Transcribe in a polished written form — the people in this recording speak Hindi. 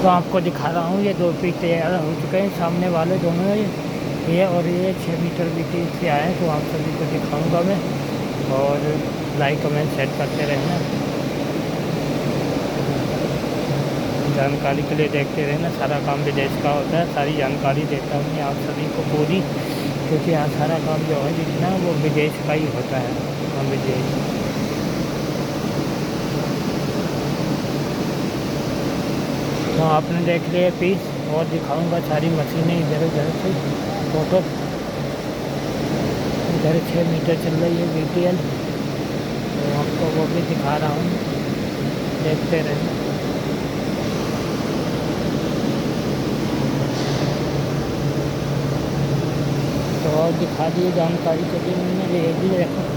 तो आपको दिखा रहा हूँ, ये 2 पीस तैयार हो चुके हैं, सामने वाले दोनों ये और ये 6 मीटर भी पीस से आए हैं, तो आप सभी को दिखाऊंगा मैं। और लाइक कमेंट शेयर करते रहना, जानकारी के लिए देखते रहना। सारा काम विदेश का होता है, सारी जानकारी देता हूँ मैं आप सभी को पूरी, क्योंकि यहाँ सारा काम जो है जितना वो विदेश का ही होता है। हाँ, विदेश। तो आपने देख लिया पीस, और दिखाऊंगा सारी मशीनें इधर उधर से टोटल। इधर 6 मीटर चल रही है BTL, तो आपको वो भी दिखा रहा हूँ, देखते रहना। तो और दिखा दिए जानकारी के लिए मैंने, ये भी देखो।